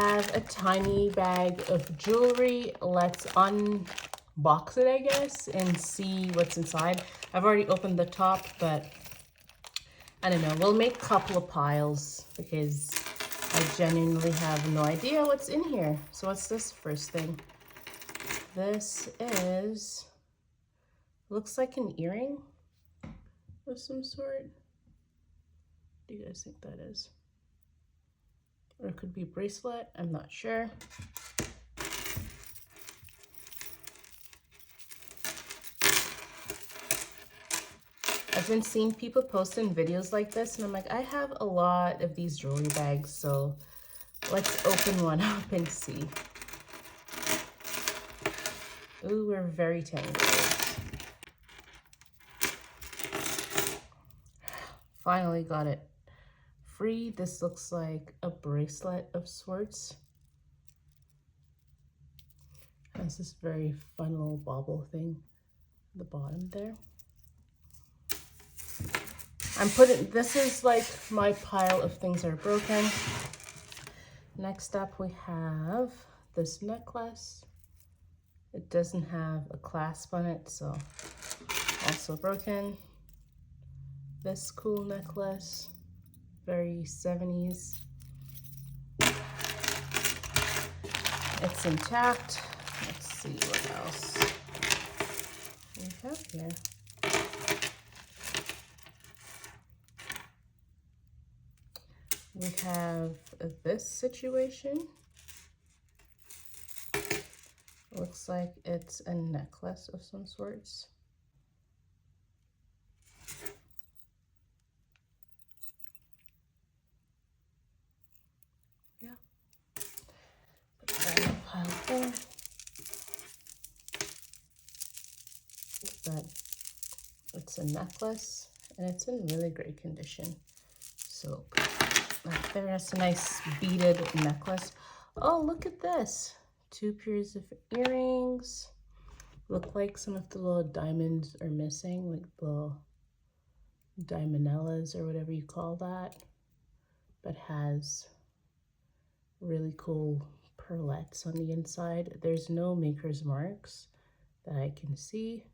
Have a tiny bag of jewelry. Let's unbox it, I guess, and see what's inside. I've already opened the top, but I don't know. We'll make a couple of piles because I genuinely have no idea what's in here. So what's this first thing? This is, looks like an earring of some sort. What do you guys think that is? Or it could be a bracelet, I'm not sure. I've been seeing people posting videos like this and I'm like, I have a lot of these jewelry bags, so let's open one up and see. Ooh, we're very tangled. Finally got it free. This looks like a bracelet of sorts. Has this very fun little bauble thing at the bottom there. This is like my pile of things that are broken. Next up we have this necklace. It doesn't have a clasp on it, so also broken. This cool necklace, very 70s. It's intact. Let's see what else we have here. We have this situation. Looks like it's a necklace of some sorts. Yeah. Put that in a pile there. But it's a necklace and it's in really great condition. So right there, that's a nice beaded necklace. Oh, look at this. 2 pairs of earrings. Look like some of the little diamonds are missing, like the diamondellas or whatever you call that, but has really cool pearlettes on the inside. There's no maker's marks that I can see.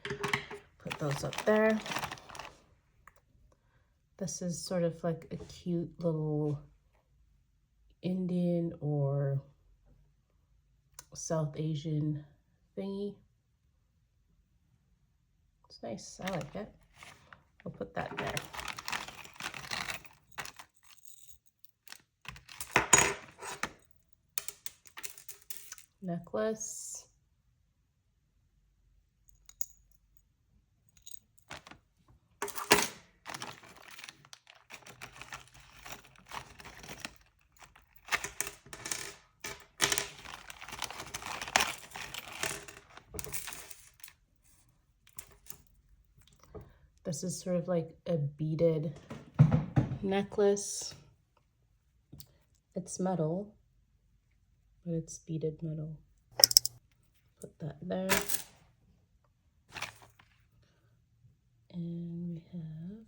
Put those up there. This is sort of like a cute little Indian or South Asian thingy. It's nice, I like it. I'll put that there. Necklace. This is sort of like a beaded necklace. It's metal, but it's beaded metal. Put that there. And we have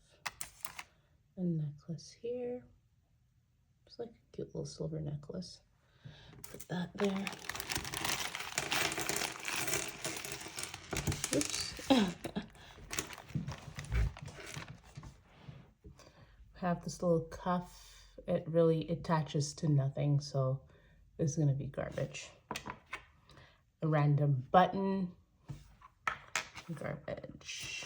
a necklace here. It's like a cute little silver necklace. Put that there. Oops. Have this little cuff. It really attaches to nothing, so this is gonna be garbage. A random button, garbage.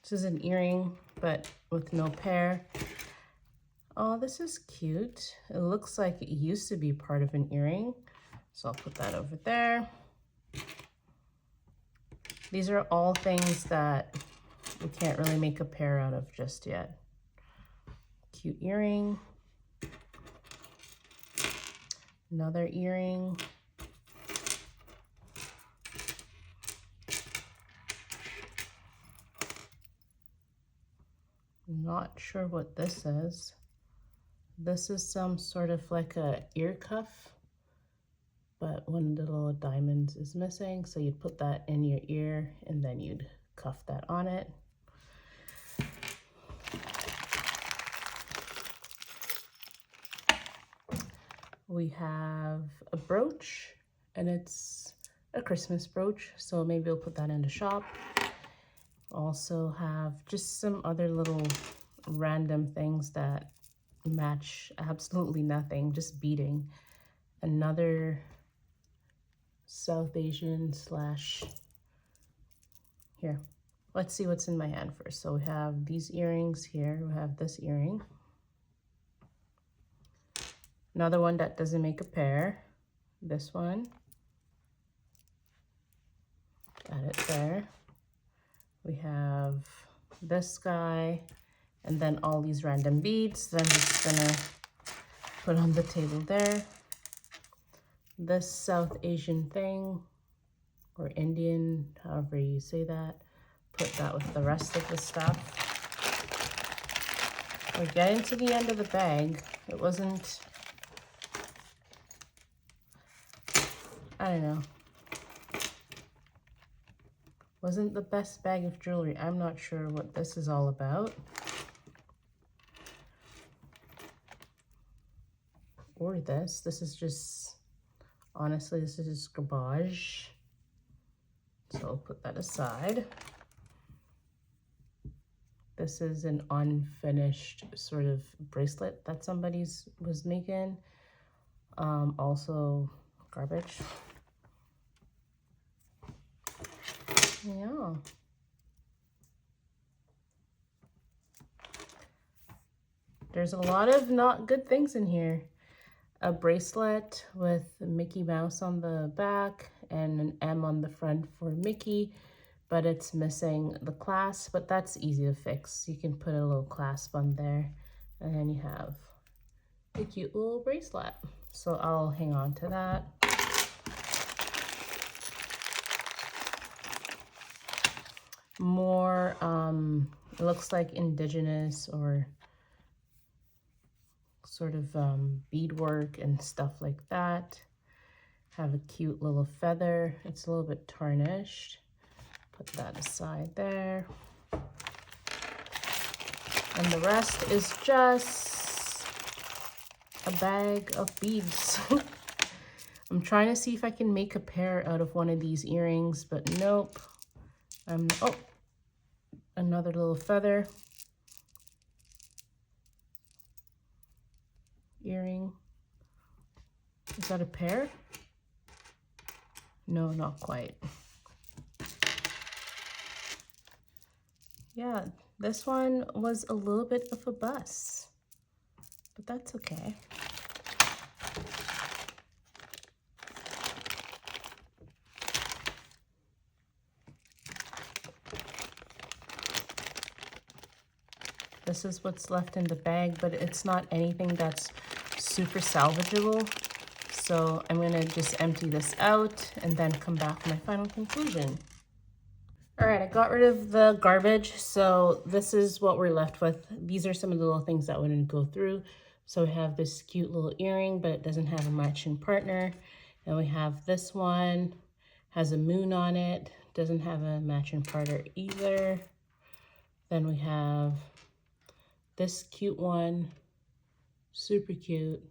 This is an earring, but with no pair. Oh, this is cute. It looks like it used to be part of an earring, so I'll put that over there. These are all things that we can't really make a pair out of just yet. Cute earring. Another earring. Not sure what this is. This is some sort of like a ear cuff, but one of the little diamonds is missing, so you'd put that in your ear and then you'd cuff that on it. We have a brooch, and it's a Christmas brooch, so maybe we'll put that in the shop. Also have just some other little random things that match absolutely nothing, just beading. Another South Asian slash, here, let's see what's in my hand first. So we have these earrings here, we have this earring. Another one that doesn't make a pair, this one. Got it there. We have this guy, and then all these random beads that I'm just gonna put on the table there. This South Asian thing, or Indian, however you say that. Put that with the rest of the stuff. We're getting to the end of the bag. It wasn't, I don't know, wasn't the best bag of jewelry. I'm not sure what this is all about. Or this. This is just, honestly, this is just garbage. So I'll put that aside. This is an unfinished sort of bracelet that somebody's was making. Also garbage. Yeah. There's a lot of not good things in here. A bracelet with Mickey Mouse on the back and an M on the front for Mickey, but it's missing the clasp, but that's easy to fix. You can put a little clasp on there, and then you have a cute little bracelet. So I'll hang on to that. More, it looks like indigenous or sort of beadwork and stuff like that. Have a cute little feather. It's a little bit tarnished. Put that aside there. And the rest is just a bag of beads. I'm trying to see if I can make a pair out of one of these earrings, but nope. Oh, another little feather. Earring. Is that a pair? No, not quite. Yeah, this one was a little bit of a bust, but that's okay. This is what's left in the bag, but it's not anything that's super salvageable. So I'm gonna just empty this out and then come back with my final conclusion. All right, I got rid of the garbage. So this is what we're left with. These are some of the little things that wouldn't go through. So we have this cute little earring, but it doesn't have a matching partner. And we have this one, has a moon on it, doesn't have a matching partner either. Then we have this cute one, super cute,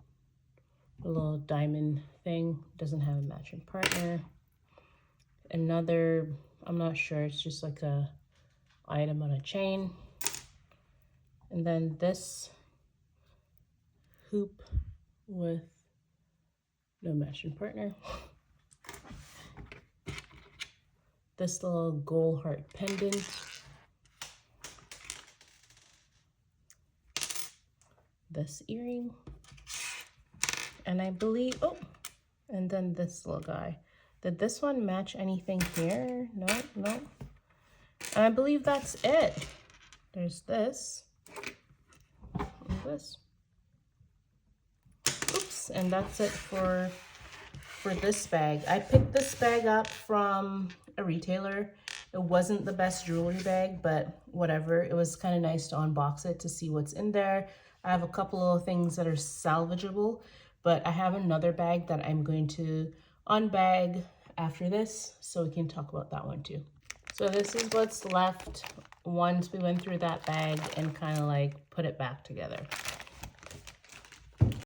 a little diamond thing, doesn't have a matching partner. Another, I'm not sure, it's just like a item on a chain. And then this hoop with no matching partner. This little gold heart pendant. This earring. And I believe, oh, and then this little guy. Did this one match anything here? No, no. And I believe that's it. There's this. And this. Oops, and that's it for this bag. I picked this bag up from a retailer. It wasn't the best jewelry bag, but whatever. It was kind of nice to unbox it to see what's in there. I have a couple of things that are salvageable, but I have another bag that I'm going to unbag after this, so we can talk about that one too. So this is what's left once we went through that bag and kind of like put it back together.